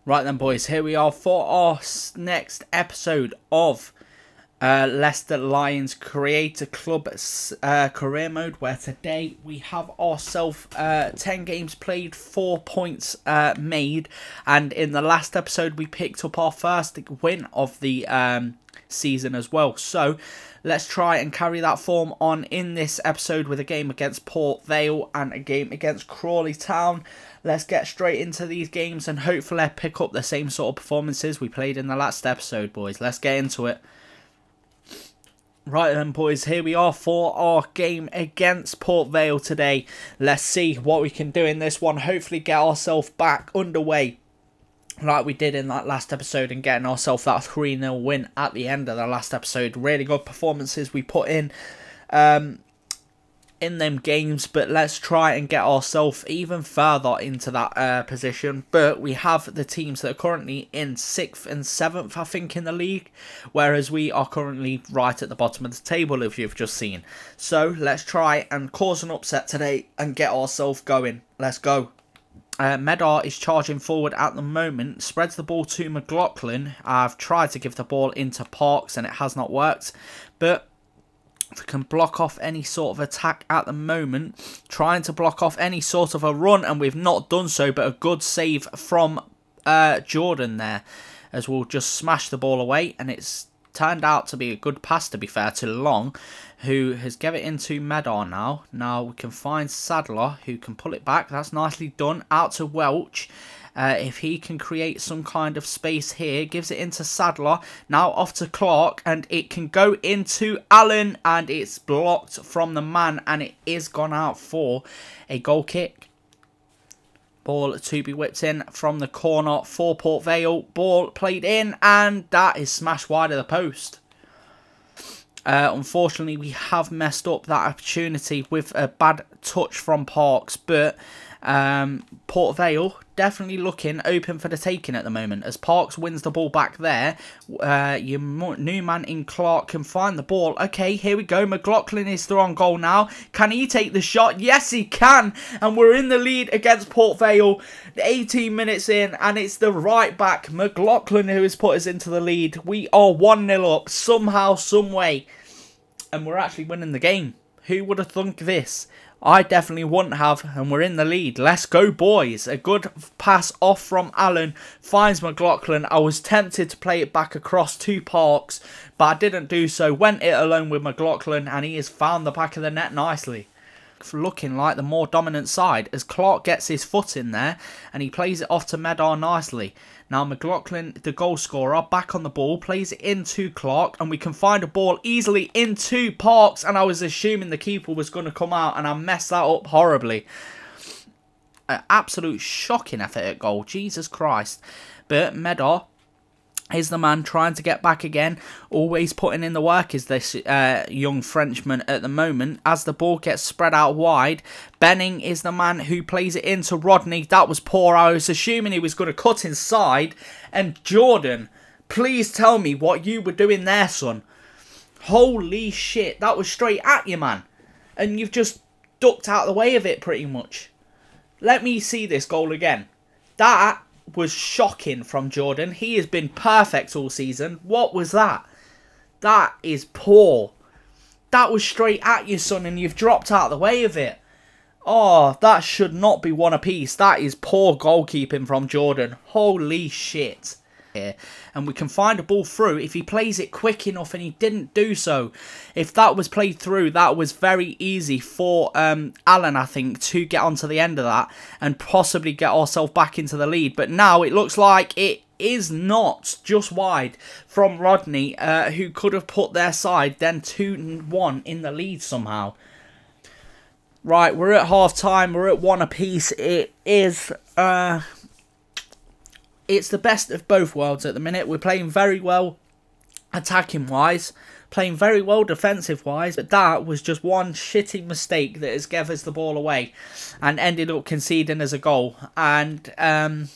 Right then, boys, here we are for our next episode of Leicester Lions Creator Club career mode, where today we have ourselves 10 games played, 4 points made, and in the last episode we picked up our first win of the season as well. So let's try and carry that form on in this episode with a game against Port Vale and a game against Crawley Town. Let's get straight into these games and hopefully pick up the same sort of performances we played in the last episode, boys. Let's get into it. Right then, boys, here we are for our game against Port Vale today. Let's see what we can do in this one. Hopefully get ourselves back underway like we did in that last episode and getting ourselves that 3-0 win at the end of the last episode. Really good performances we put in them games, but let's try and get ourselves even further into that position. But we have the teams that are currently in 6th and 7th, I think, in the league, whereas we are currently right at the bottom of the table, if you've just seen. So let's try and cause an upset today and get ourselves going. Let's go. Medar is charging forward at the moment, spreads the ball to McLaughlin. I've tried to give the ball into Parks and it has not worked, but can block off any sort of attack at the moment, trying to block off any sort of a run, and we've not done so, but a good save from Jordan there, as we'll just smash the ball away, and it's turned out to be a good pass, to be fair, to Long, who has given it into Medar now. Now we can find Sadler, who can pull it back. That's nicely done. Out to Welch. If he can create some kind of space here, gives it into Sadler. Now off to Clark, and it can go into Allen, and it's blocked from the man, and it is gone out for a goal kick. Ball to be whipped in from the corner for Port Vale. Ball played in, and that is smashed wide of the post. Unfortunately, we have messed up that opportunity with a bad touch from Parks, but Port Vale definitely looking open for the taking at the moment, as Parks wins the ball back there. Your new man in Clark can find the ball. Okay, here we go. McLaughlin is through on goal now. Can he take the shot? Yes, he can. And we're in the lead against Port Vale. 18 minutes in, and it's the right back, McLaughlin, who has put us into the lead. We are 1-0 up somehow, some way. And we're actually winning the game. Who would have thunk this? I definitely wouldn't have, and we're in the lead. Let's go, boys. A good pass off from Allen finds McLaughlin. I was tempted to play it back across to Parks, but I didn't do so. Went it alone with McLaughlin, and he has found the back of the net nicely. Looking like the more dominant side, as Clark gets his foot in there, and he plays it off to Medar nicely. Now McLaughlin, the goal scorer, back on the ball, plays it into Clark, and we can find a ball easily into Parks, and I was assuming the keeper was going to come out, and I messed that up horribly. An absolute shocking effort at goal, Jesus Christ. But Medar is the man trying to get back again, always putting in the work is this young Frenchman at the moment. As the ball gets spread out wide, Benning is the man who plays it into Rodney. That was poor. I was assuming he was going to cut inside. And Jordan, please tell me what you were doing there, son. Holy shit, that was straight at you, man. And you've just ducked out of the way of it pretty much. Let me see this goal again. That was shocking from Jordan. He has been perfect all season. What was that? That is poor. That was straight at you, son, and you've dropped out of the way of it. Oh, that should not be one apiece. That is poor goalkeeping from Jordan. Holy shit. And we can find a ball through if he plays it quick enough, and he didn't do so. If that was played through, that was very easy for Allen, I think, to get onto the end of that and possibly get ourselves back into the lead. But now it looks like it is not, just wide from Rodney, who could have put their side then 2-1 in the lead somehow. Right, we're at half time. We're at 1 apiece. It is it's the best of both worlds at the minute. We're playing very well attacking-wise, playing very well defensive-wise, but that was just one shitty mistake that has given us the ball away and ended up conceding as a goal. And,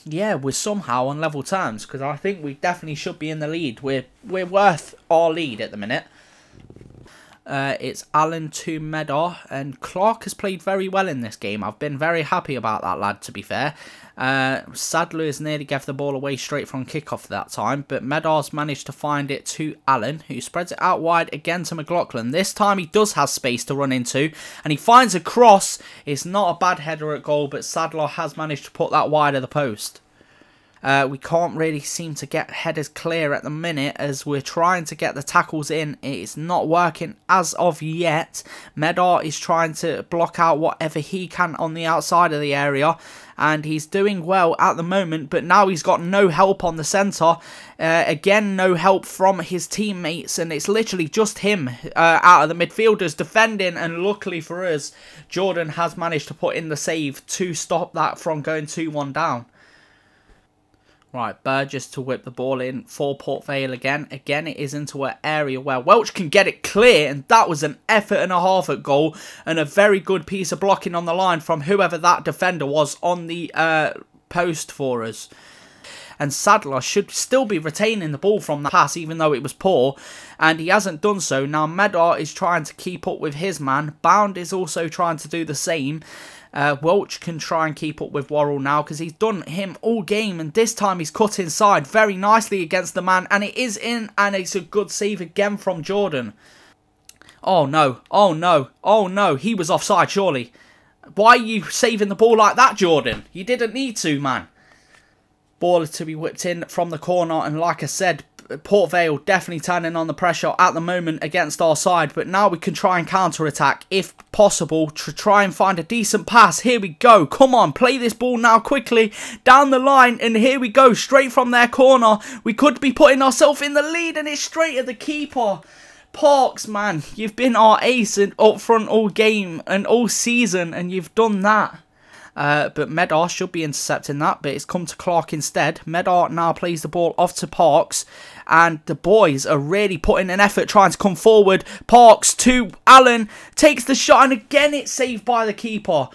yeah, we're somehow on level terms, because I think we definitely should be in the lead. We're worth our lead at the minute. It's Alan to Medar, and Clark has played very well in this game. I've been very happy about that lad, to be fair. Sadler's nearly gave the ball away straight from kickoff that time, but Medar's managed to find it to Allen, who spreads it out wide again to McLaughlin. This time he does have space to run into, and he finds a cross. It's not a bad header at goal, but Sadler has managed to put that wide of the post. We can't really seem to get headers clear at the minute as we're trying to get the tackles in. It's not working as of yet. Medar is trying to block out whatever he can on the outside of the area, and he's doing well at the moment, but now he's got no help on the centre. Again, no help from his teammates, and it's literally just him out of the midfielders defending, and luckily for us, Jordan has managed to put in the save to stop that from going 2-1 down. Right, Burgess to whip the ball in for Port Vale again. Again, it is into an area where Welch can get it clear, and that was an effort and a half at goal, and a very good piece of blocking on the line from whoever that defender was on the post for us. And Sadler should still be retaining the ball from that pass, even though it was poor, and he hasn't done so. Now Medar is trying to keep up with his man. Bound is also trying to do the same. Welch can try and keep up with Worrell now because he's done him all game, and this time he's cut inside very nicely against the man, and it is in, and it's a good save again from Jordan. Oh no, oh no, oh no, he was offside surely. Why are you saving the ball like that, Jordan? You didn't need to, man. Ball to be whipped in from the corner, and like I said, Port Vale definitely turning on the pressure at the moment against our side, but now we can try and counter-attack if possible to try and find a decent pass. Here we go, come on, play this ball now quickly down the line, and here we go, straight from their corner. We could be putting ourselves in the lead, and it's straight at the keeper. Parks, man, you've been our ace up front all game and all season, and you've done that. But Medar should be intercepting that, but it's come to Clark instead. Medar now plays the ball off to Parks, and the boys are really putting an effort trying to come forward. Parks to Allen, takes the shot, and again it's saved by the keeper.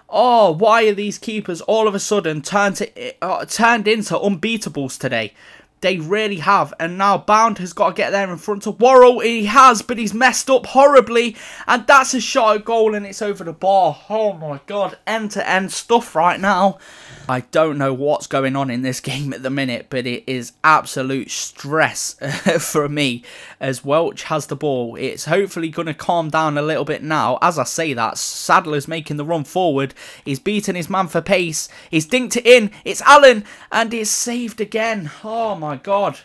Oh, why are these keepers all of a sudden turned into unbeatables today? They really have, and now Bound has got to get there in front of Worrell. He has, but he's messed up horribly, and that's a shot at goal, and it's over the bar. Oh my god, end-to-end stuff right now. I don't know what's going on in this game at the minute, but it is absolute stress for me as Welch has the ball. It's hopefully going to calm down a little bit now. As I say that, Sadler's making the run forward. He's beating his man for pace. He's dinked it in. It's Allen, and it's saved again. Oh my god.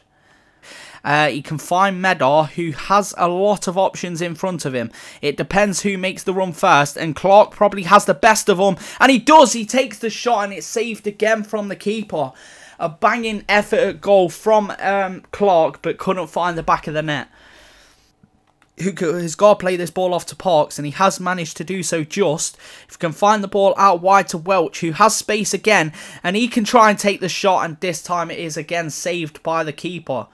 He can find Medar, who has a lot of options in front of him. It depends who makes the run first, and Clark probably has the best of them, and he does. He takes the shot, and it's saved again from the keeper. A banging effort at goal from Clark, but couldn't find the back of the net. Who has got to play this ball off to Parks, and he has managed to do so just. If he can find the ball out wide to Welch, who has space again, and he can try and take the shot, and this time it is again saved by the keeper.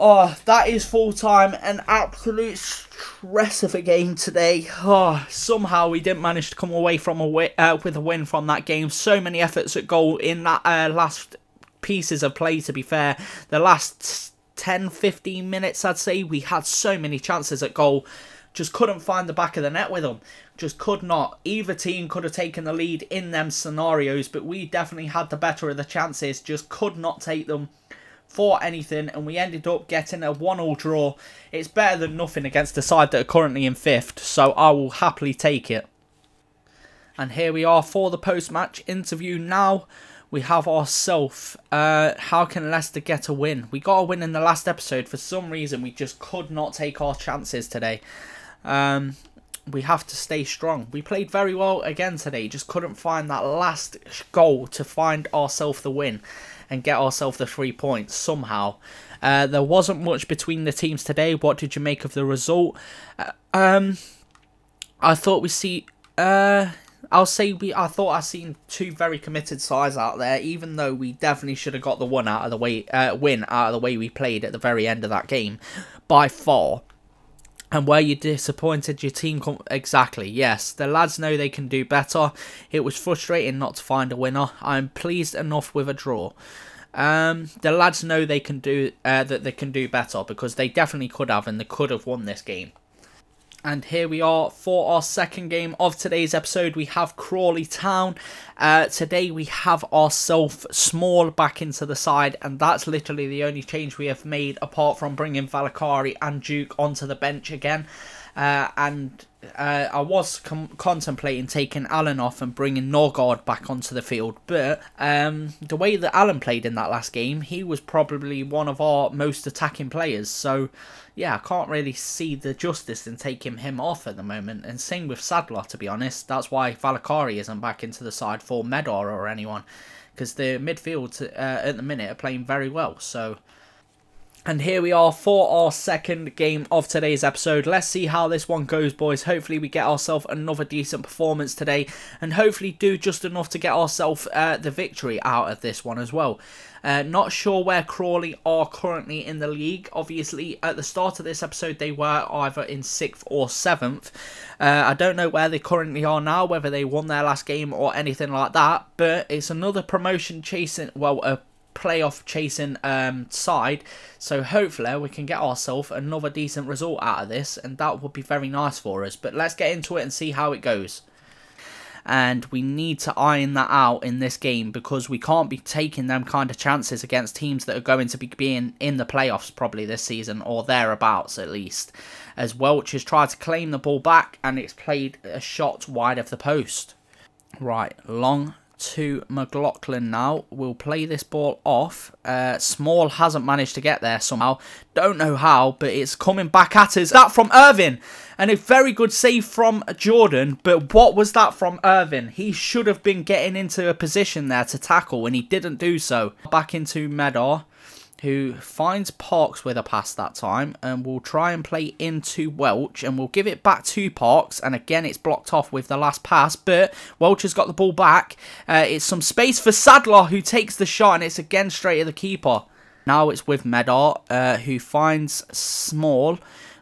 Oh, that is full time. An absolute stress of a game today. Oh, somehow we didn't manage to come away from with a win from that game. So many efforts at goal in that last pieces of play, to be fair. The last 10-15 minutes, I'd say, we had so many chances at goal. Just couldn't find the back of the net with them. Just could not. Either team could have taken the lead in them scenarios, but we definitely had the better of the chances. Just could not take them for anything, and we ended up getting a 1-1 draw. It's better than nothing against the side that are currently in 5th, so I will happily take it. And here we are for the post-match interview now. We have ourselves, how can Leicester get a win? We got a win in the last episode. For some reason, we just could not take our chances today. We have to stay strong. We played very well again today, just couldn't find that last goal to find ourselves the win and get ourselves the 3 points somehow. There wasn't much between the teams today. What did you make of the result? I thought we see... I thought I seen two very committed sides out there, even though we definitely should have got the win out of the way we played at the very end of that game, by far. And were you disappointed your team... Exactly, yes. The lads know they can do better. It was frustrating not to find a winner. I'm pleased enough with a draw. The lads know they can do that they can do better, because they definitely could have, and they could have won this game. And here we are for our second game of today's episode. We have Crawley Town. Today we have ourselves Small back into the side, and that's literally the only change we have made apart from bringing Valakari and Duke onto the bench again. I was contemplating taking Alan off and bringing Norgard back onto the field, but the way that Alan played in that last game, he was probably one of our most attacking players, so yeah, I can't really see the justice in taking him off at the moment, and same with Sadler, to be honest. That's why Valakari isn't back into the side for Medor or anyone, because the midfield at the minute are playing very well, so... And here we are for our second game of today's episode. Let's see how this one goes, boys. Hopefully we get ourselves another decent performance today, and hopefully do just enough to get ourselves the victory out of this one as well. Not sure where Crawley are currently in the league. Obviously, at the start of this episode, they were either in 6th or 7th. I don't know where they currently are now, whether they won their last game or anything like that, but it's another promotion chasing, well, a playoff chasing side, so hopefully we can get ourselves another decent result out of this, and that would be very nice for us. But let's get into it and see how it goes. And we need to iron that out in this game, because we can't be taking them kind of chances against teams that are going to be being in the playoffs probably this season, or thereabouts at least. As Welch has tried to claim the ball back, and it's played a shot wide of the post. Right, long to McLaughlin now. We'll play this ball off. Small hasn't managed to get there somehow. Don't know how, but it's coming back at us. That from Irvin. And a very good save from Jordan. But what was that from Irvin? He should have been getting into a position there to tackle, and he didn't do so. Back into Medor, who finds Parks with a pass that time, and will try and play into Welch, and we'll give it back to Parks, and again it's blocked off with the last pass, but Welch has got the ball back. It's some space for Sadler, who takes the shot, and it's again straight at the keeper. Now it's with Medor, who finds Small,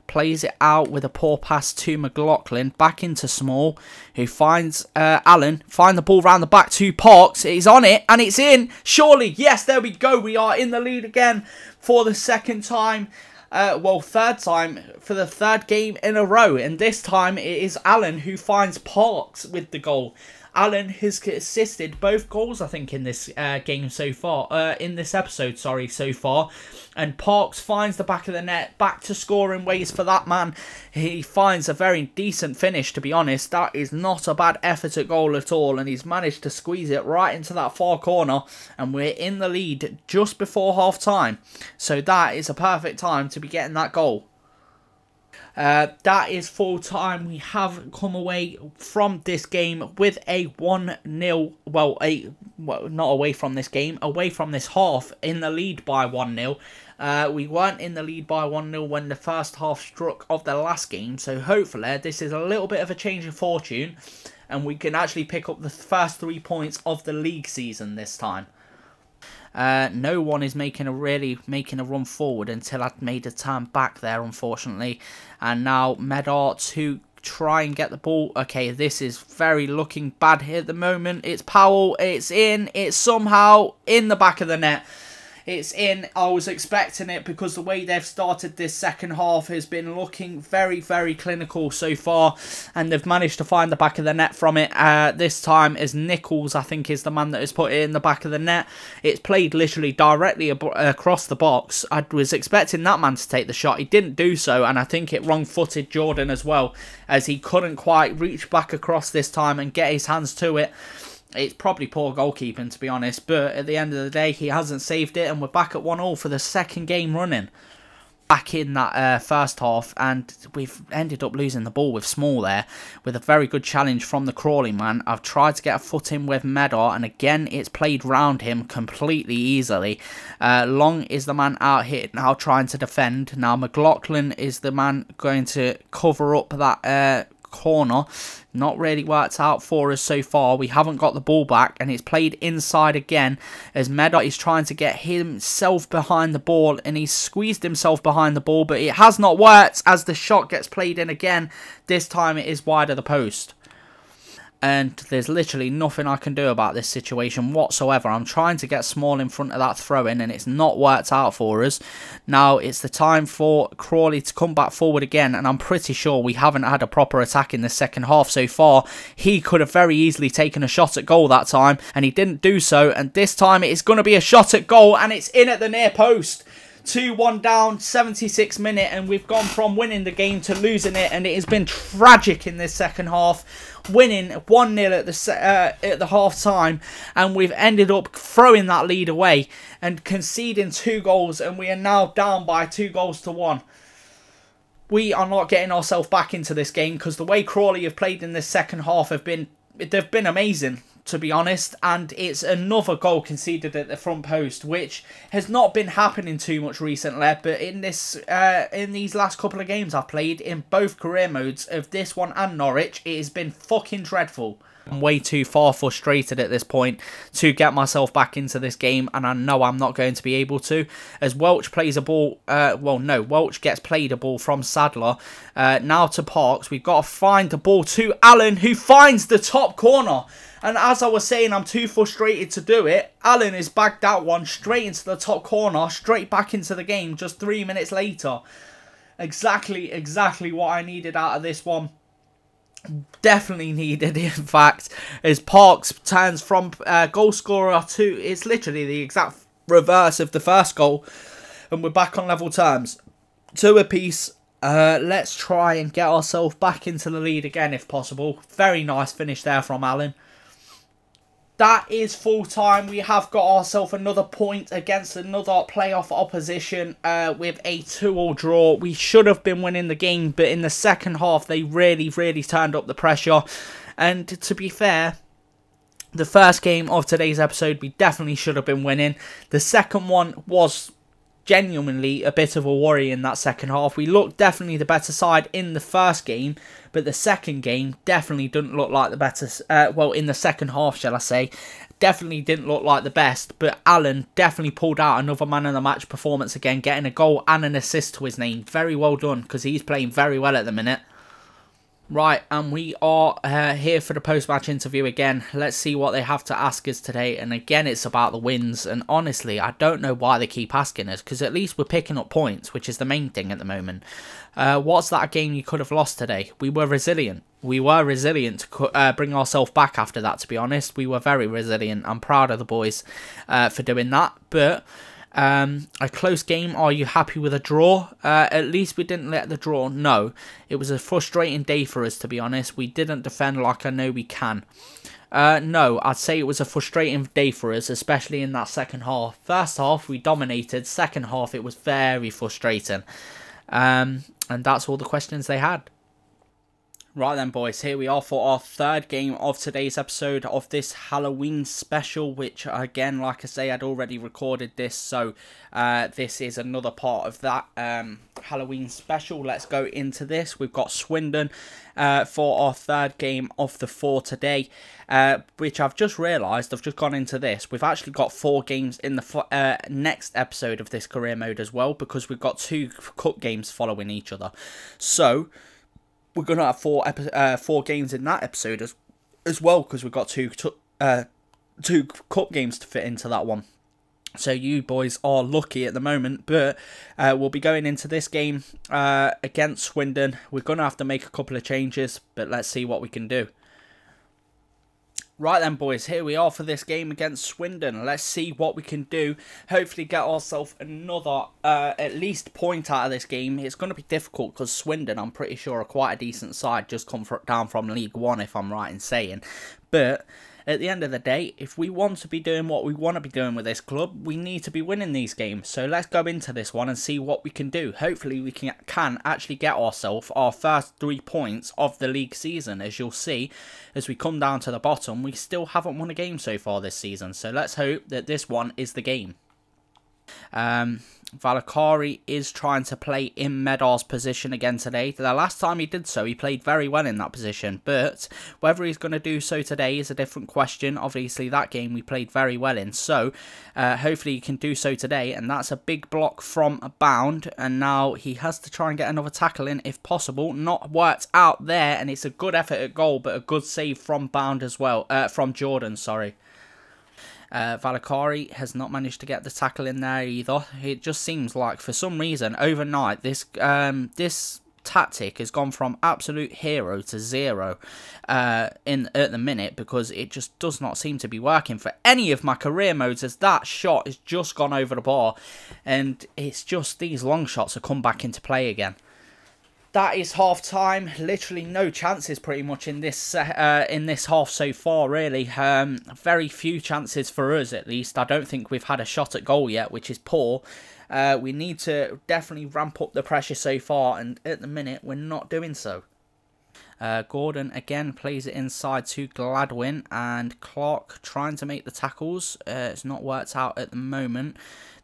plays it out with a poor pass to McLaughlin, back into Small, who finds Allen, find the ball round the back to Parks. He's on it, and it's in. Surely, yes, there we go. We are in the lead again for the second time. Well, third time, for the third game in a row. And this time, it is Allen who finds Parks with the goal. Allen has assisted both goals, I think, in this game so far. In this episode, sorry, so far. And Parks finds the back of the net, back to scoring ways for that man. He finds a very decent finish, to be honest. That is not a bad effort at goal at all. And he's managed to squeeze it right into that far corner. And we're in the lead just before half-time. So that is a perfect time to be getting that goal. That is full time. We have come away from this game with a 1-0, well, not away from this game, away from this half, in the lead by 1-0. We weren't in the lead by 1-0 when the first half struck of the last game, so hopefully this is a little bit of a change of fortune, and we can actually pick up the first 3 points of the league season this time. No one is making a run forward until I'd made a turn back there, unfortunately. And now Medor to try and get the ball. Okay, this is very looking bad here at the moment. It's Powell. It's in. It's somehow in the back of the net. It's in. I was expecting it, because the way they've started this second half has been looking very, very clinical so far. And they've managed to find the back of the net from it. This time as Nichols, I think, is the man that has put it in the back of the net. It's played literally directly across the box. I was expecting that man to take the shot. He didn't do so. And I think it wrong-footed Jordan as well, as he couldn't quite reach back across this time and get his hands to it. It's probably poor goalkeeping, to be honest, but at the end of the day, he hasn't saved it, and we're back at 1-0 for the second game running. Back in that first half, and we've ended up losing the ball with Small there, with a very good challenge from the Crawley man. I've tried to get a foot in with Medor, and again, it's played round him completely easily. Long is the man out here now trying to defend. Now McLaughlin is the man going to cover up that corner. Not really worked out for us so far. We haven't got the ball back, and it's played inside again as Medor is trying to get himself behind the ball, and he's squeezed himself behind the ball, but it has not worked as the shot gets played in again. This time it is wide of the post. and there's literally nothing I can do about this situation whatsoever. I'm trying to get Small in front of that throw-in, and it's not worked out for us. Now it's the time for Crawley to come back forward again, and I'm pretty sure we haven't had a proper attack in the second half so far. He could have very easily taken a shot at goal that time, and he didn't do so, and this time it is going to be a shot at goal, and it's in at the near post. 2-1 down, 76th minute, and we've gone from winning the game to losing it, and it has been tragic in this second half. Winning 1-0 at the half time, and we've ended up throwing that lead away and conceding 2 goals, and we are now down by 2-1. We are not getting ourselves back into this game, because the way Crawley have played in this second half they've been amazing, to be honest, and it's another goal conceded at the front post, which has not been happening too much recently, but in these last couple of games I've played in both career modes of this one and Norwich, it has been fucking dreadful. I'm way too far frustrated at this point to get myself back into this game, and I know I'm not going to be able to, as Welch plays a ball, Welch gets played a ball from Sadler, now to Parks. We've got to find the ball to Allen, who finds the top corner. And as I was saying, I'm too frustrated to do it. Allen has bagged that one straight into the top corner, straight back into the game just 3 minutes later. Exactly what I needed out of this one. Definitely needed, in fact, as Parks turns from goal scorer to... It's literally the exact reverse of the first goal. And we're back on level terms. 2 apiece. Let's try and get ourselves back into the lead again if possible. Very nice finish there from Allen. That is full time. We have got ourselves another point against another playoff opposition with a 2-2 draw. We should have been winning the game, but in the second half they really turned up the pressure. And to be fair, the first game of today's episode we definitely should have been winning. The second one was genuinely a bit of a worry in that second half. We looked definitely the better side in the first game, but the second game definitely didn't look like the better, well, in the second half, shall I say, definitely didn't look like the best, but Allen definitely pulled out another man of the match performance again, getting a goal and an assist to his name. Very well done, because he's playing very well at the minute. Right, and we are here for the post-match interview again. Let's see what they have to ask us today. And again, it's about the wins. And honestly, I don't know why they keep asking us, because at least we're picking up points, which is the main thing at the moment. What's that game you could have lost today? We were resilient. We were resilient to bring ourselves back after that, to be honest. We were very resilient. I'm proud of the boys for doing that. But... a close game. Are you happy with a draw? At least we didn't let the draw. No, it was a frustrating day for us, to be honest. We didn't defend like I know we can. No, I'd say it was a frustrating day for us, especially in that second half. First half we dominated. Second half it was very frustrating. And that's all the questions they had. Right then, boys, here we are for our third game of today's episode of this Halloween special, which, again, like I say, I'd already recorded this, so this is another part of that Halloween special. Let's go into this. We've got Swindon for our third game of the 4 today, which I've just realised, I've just gone into this. We've actually got 4 games in the next episode of this career mode as well, because we've got 2 cup games following each other. So... we're going to have 4 games in that episode as well, because we've got 2 cup games to fit into that one. So you boys are lucky at the moment, but we'll be going into this game against Swindon. We're going to have to make a couple of changes, but let's see what we can do. Right then, boys, here we are for this game against Swindon. Let's see what we can do. Hopefully get ourselves another, at least, point out of this game. It's going to be difficult because Swindon, I'm pretty sure, are quite a decent side. Just come down from League One, if I'm right in saying. But at the end of the day, if we want to be doing what we want to be doing with this club, we need to be winning these games. So let's go into this one and see what we can do. Hopefully we can actually get ourselves our first 3 points of the league season. As you'll see, as we come down to the bottom, we still haven't won a game so far this season. So let's hope that this one is the game. Valakari is trying to play in Medar's position again today. The last time he did so, he played very well in that position, but whether he's going to do so today is a different question. Obviously, that game we played very well in, so hopefully he can do so today, and that's a big block from Bound, and now he has to try and get another tackle in if possible. Not worked out there, and it's a good effort at goal, but a good save from Bound as well, from Jordan, sorry. Valakari has not managed to get the tackle in there either. It just seems like for some reason overnight this tactic has gone from absolute hero to zero at the minute, because it just does not seem to be working for any of my career modes, as that shot has just gone over the bar, and it's just these long shots have come back into play again. That is half time. Literally no chances pretty much in this half so far, really. Very few chances for us, at least. I don't think we've had a shot at goal yet, which is poor. We need to definitely ramp up the pressure so far, and at the minute we're not doing so. Gordon again plays it inside to Gladwin, and Clark trying to make the tackles. It's not worked out at the moment.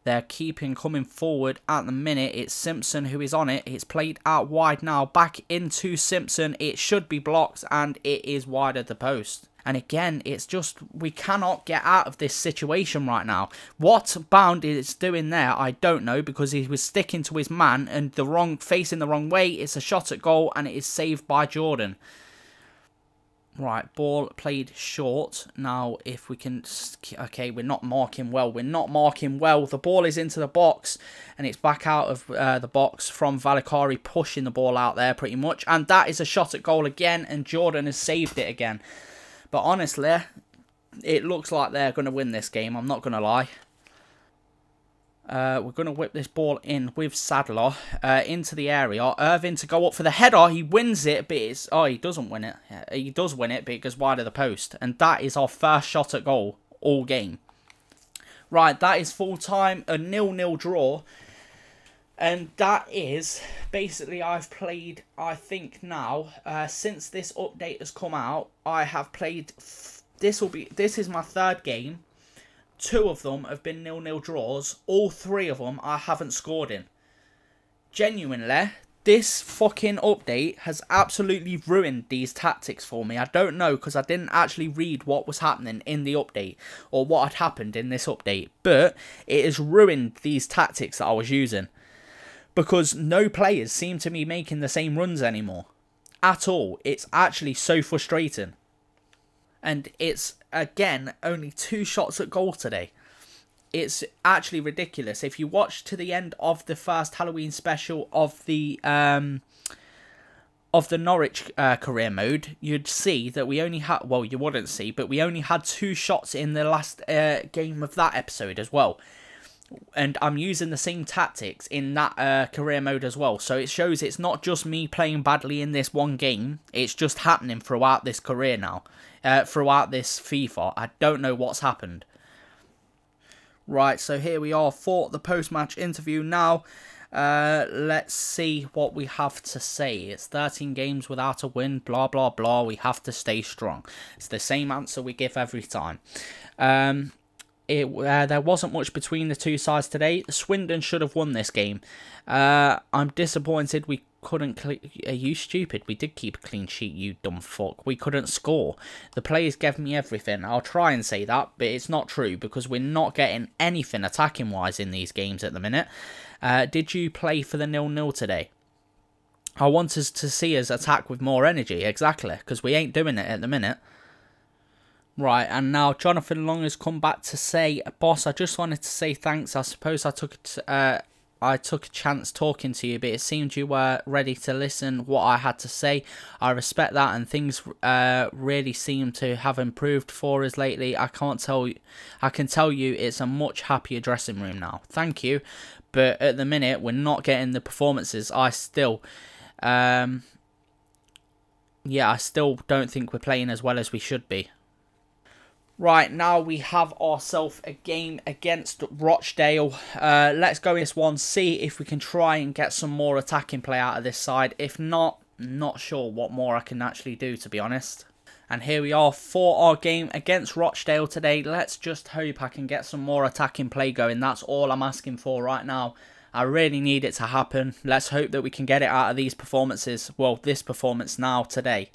They're keeping coming forward at the minute. It's Simpson who is on it. It's played out wide now. Back into Simpson. It should be blocked, and it is wide at the post. And again, it's just, we cannot get out of this situation right now. What Bound is doing there, I don't know, because he was sticking to his man and facing the wrong way. It's a shot at goal, and it is saved by Jordan. Right, ball played short. Now, if we can... Okay, we're not marking well. We're not marking well. The ball is into the box, and it's back out of the box from Valakari, pushing the ball out there pretty much. And that is a shot at goal again, and Jordan has saved it again. But honestly, it looks like they're going to win this game. I'm not going to lie. We're going to whip this ball in with Sadler into the area. Irvin to go up for the header. He wins it, but it's... Oh, he doesn't win it. Yeah, he does win it, but it goes wide of the post. And that is our first shot at goal all game. Right, that is full time. A 0-0 draw. And that is... Basically, I've played, I think now, since this update has come out, I have played... This is my third game. 2 of them have been 0-0 draws. All 3 of them I haven't scored in. Genuinely, this fucking update has absolutely ruined these tactics for me. I don't know, because I didn't actually read what was happening in the update, or what had happened in this update. But it has ruined these tactics that I was using, because no players seem to be making the same runs anymore. At all. It's actually so frustrating. And it's, again, only 2 shots at goal today. It's actually ridiculous. If you watch to the end of the first Halloween special of the Norwich career mode, you'd see that we only had... Well, you wouldn't see, but we only had 2 shots in the last game of that episode as well. And I'm using the same tactics in that career mode as well. So it shows it's not just me playing badly in this one game. It's just happening throughout this career now. Throughout this FIFA. I don't know what's happened. Right, so here we are for the post-match interview now. Let's see what we have to say. It's 13 games without a win, blah, blah, blah. We have to stay strong. It's the same answer we give every time. There wasn't much between the 2 sides today. Swindon should have won this game. I'm disappointed we couldn't... Are you stupid? We did keep a clean sheet, you dumb fuck. We couldn't score. The players gave me everything. I'll try and say that, but it's not true, because we're not getting anything attacking-wise in these games at the minute. Did you play for the 0-0 today? I want us to see us attack with more energy, exactly, because we ain't doing it at the minute. Right, and now Jonathan Long has come back to say, boss, I just wanted to say thanks. I suppose I took a chance talking to you, but it seemed you were ready to listen what I had to say. I respect that, and things really seem to have improved for us lately. I can tell you it's a much happier dressing room now. Thank you, but at the minute we're not getting the performances. I still don't think we're playing as well as we should be. Right, now we have ourselves a game against Rochdale. Let's go in this one, see if we can try and get some more attacking play out of this side. If not, not sure what more I can actually do, to be honest. And here we are for our game against Rochdale today. Let's just hope I can get some more attacking play going. That's all I'm asking for right now. I really need it to happen. Let's hope that we can get it out of these performances. Well, this performance now today.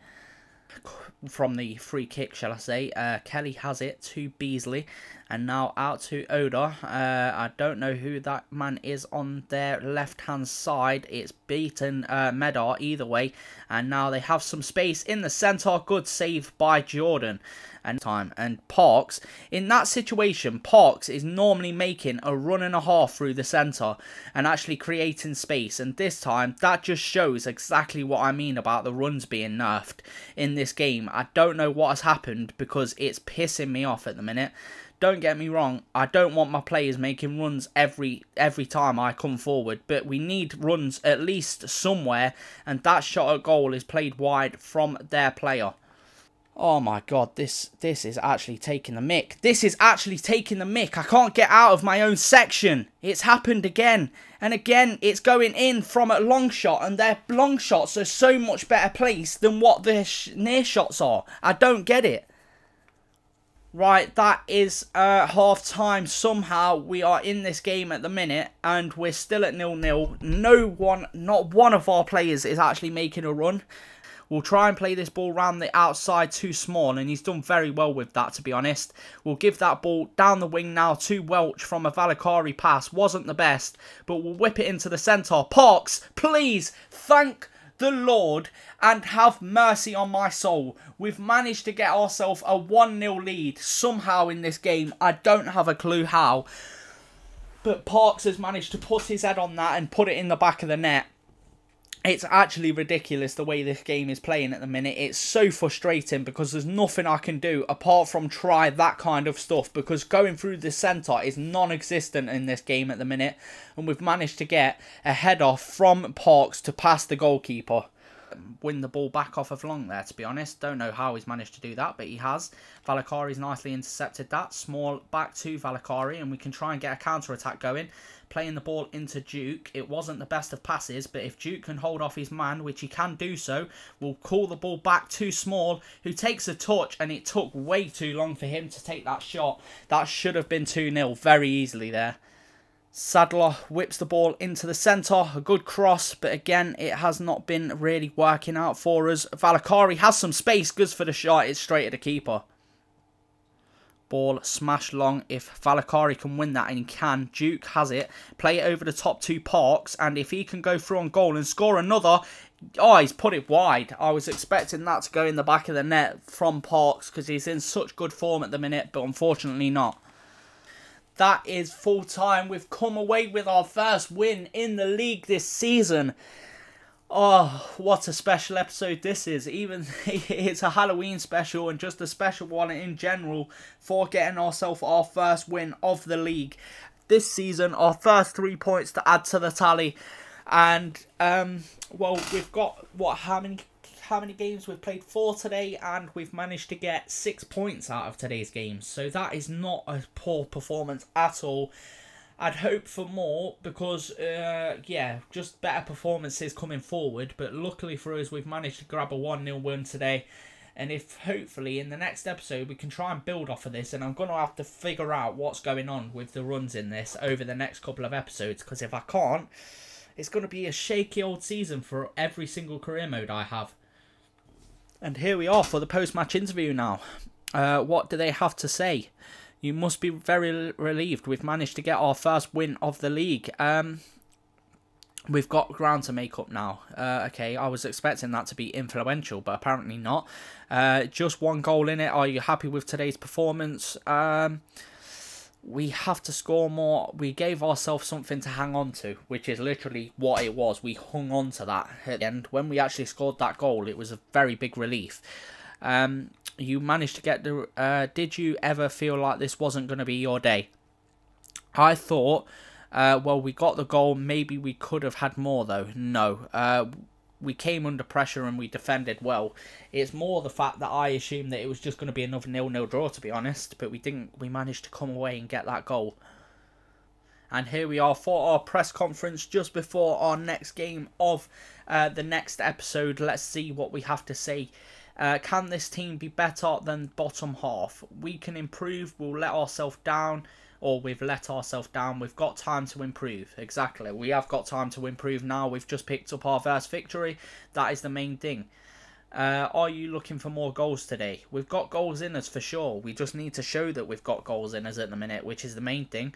From the free kick, shall I say. Kelly has it to Beasley. And now out to Oda. I don't know who that man is on their left-hand side. It's beaten Medar either way. And now they have some space in the centre. Good save by Jordan. And Parks, in that situation, Parks is normally making a run and a half through the centre and actually creating space. And this time, that just shows exactly what I mean about the runs being nerfed in this game. I don't know what has happened because it's pissing me off at the minute. Don't get me wrong, I don't want my players making runs every time I come forward, but we need runs at least somewhere, and that shot at goal is played wide from their player. Oh my god, this is actually taking the mick. This is actually taking the mick. I can't get out of my own section. It's happened again. And again, it's going in from a long shot. And their long shots are so much better placed than what their near shots are. I don't get it. Right, that is half time. Somehow we are in this game at the minute. And we're still at 0-0. No one, not one of our players is actually making a run. We'll try and play this ball round the outside too small, and he's done very well with that, to be honest. We'll give that ball down the wing now to Welch from a Valakari pass. Wasn't the best, but we'll whip it into the centre. Parks, please, thank the Lord and have mercy on my soul. We've managed to get ourselves a 1-0 lead somehow in this game. I don't have a clue how, but Parks has managed to put his head on that and put it in the back of the net. It's actually ridiculous the way this game is playing at the minute. It's so frustrating because there's nothing I can do apart from try that kind of stuff, because going through the centre is non-existent in this game at the minute, and we've managed to get a head off from Parks to pass the goalkeeper. Win the ball back off of long there, to be honest. Don't know how he's managed to do that, but he has. Valakari's nicely intercepted that. Small back to Valakari, and we can try and get a counter-attack going. Playing the ball into Duke. It wasn't the best of passes, but if Duke can hold off his man, which he can do so, we'll call the ball back to Small, who takes a touch, and it took way too long for him to take that shot. That should have been 2-0 very easily there. Sadler whips the ball into the centre. A good cross, but again, it has not been really working out for us. Valakari has some space, goes for the shot. It's straight at the keeper. Ball smashed long. If Valakari can win that, and he can, Duke has it. Play it over the top to Parks, and if he can go through on goal and score another... Oh, he's put it wide. I was expecting that to go in the back of the net from Parks because he's in such good form at the minute, but unfortunately not. That is full time. We've come away with our first win in the league this season. Oh, what a special episode this is. Even it's a Halloween special and just a special one in general for getting ourselves our first win of the league this season. Our first 3 points to add to the tally. And, well, we've got, what, how many games? We've played 4 today, and we've managed to get 6 points out of today's games. So that is not a poor performance at all. I'd hope for more because, yeah, just better performances coming forward. But luckily for us, we've managed to grab a 1-0 win today. And if, hopefully, in the next episode, we can try and build off of this. And I'm going to have to figure out what's going on with the runs in this over the next couple of episodes. Because if I can't, it's going to be a shaky old season for every single career mode I have. And here we are for the post-match interview now. What do they have to say? You must be very relieved. We've managed to get our first win of the league. We've got ground to make up now. Okay, I was expecting that to be influential, but apparently not. Just 1 goal in it. Are you happy with today's performance? We have to score more. We gave ourselves something to hang on to, which is literally what it was. We hung on to that at the end. When we actually scored that goal, it was a very big relief. You managed to get the... did you ever feel like this wasn't going to be your day? I thought, well, we got the goal. Maybe we could have had more, though. No. We came under pressure and we defended well. It's more the fact that I assumed that it was just going to be another 0-0 draw, to be honest. But we didn't. We managed to come away and get that goal. And here we are for our press conference just before our next game of the next episode. Let's see what we have to say Can this team be better than bottom half? We can improve. We'll let ourselves down. Or we've let ourselves down. We've got time to improve. Exactly. We have got time to improve now. We've just picked up our first victory. That is the main thing. Are you looking for more goals today? We've got goals in us for sure. We just need to show that we've got goals in us at the minute, which is the main thing.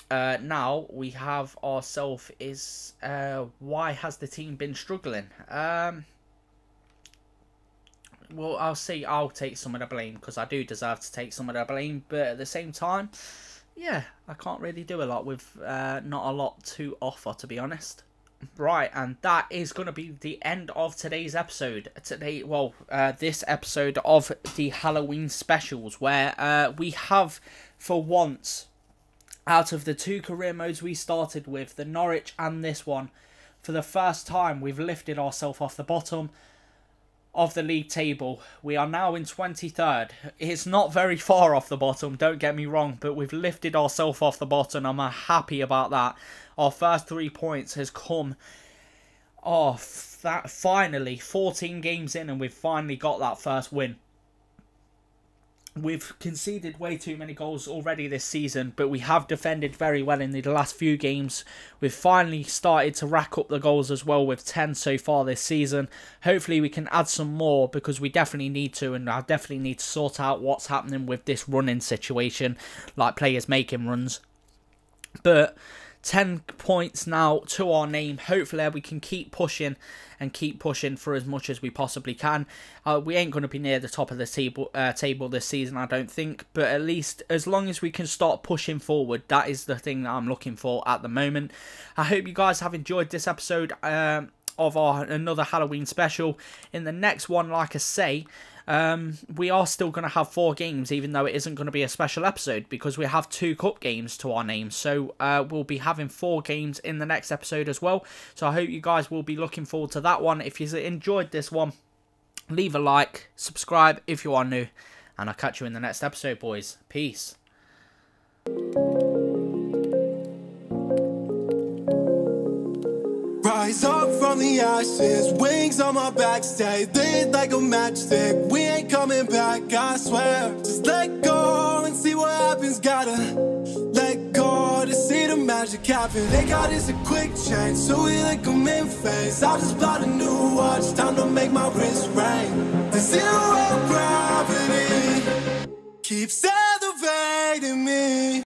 Now we have ourselves is why has the team been struggling? Well, I'll see. I'll take some of the blame because I do deserve to take some of the blame. But at the same time, yeah, I can't really do a lot with not a lot to offer, to be honest. Right, and that is going to be the end of today's episode. This episode of the Halloween specials, where we have, for once, out of the 2 career modes we started with, the Norwich and this one, for the first time, we've lifted ourselves off the bottom of the league table. We are now in 23rd. It's not very far off the bottom, don't get me wrong, but we've lifted ourselves off the bottom. I'm happy about that. Our first 3 points has come off that finally 14 games in, and we've finally got that first win. We've conceded way too many goals already this season, but we have defended very well in the last few games. We've finally started to rack up the goals as well, with 10 so far this season. Hopefully we can add some more, because we definitely need to, and I definitely need to sort out what's happening with this running situation, like players making runs. But 10 points now to our name. Hopefully we can keep pushing and keep pushing for as much as we possibly can. We ain't going to be near the top of the table this season, I don't think, but at least as long as we can start pushing forward, that is the thing that I'm looking for at the moment. I hope you guys have enjoyed this episode of another Halloween special. In the next one, like I say, we are still going to have 4 games, even though it isn't going to be a special episode, because we have 2 cup games to our name. So we'll be having 4 games in the next episode as well. So I hope you guys will be looking forward to that one. If you enjoyed this one, leave a like, subscribe if you are new, and I'll catch you in the next episode, boys. Peace. Rise up from the ashes, wings on my back, stay lit like a matchstick. We ain't coming back, I swear. Just let go and see what happens. Gotta let go to see the magic happen. They got us a quick change, so we like them in phase. I just bought a new watch, time to make my wrist ring. The 0 gravity keeps elevating me.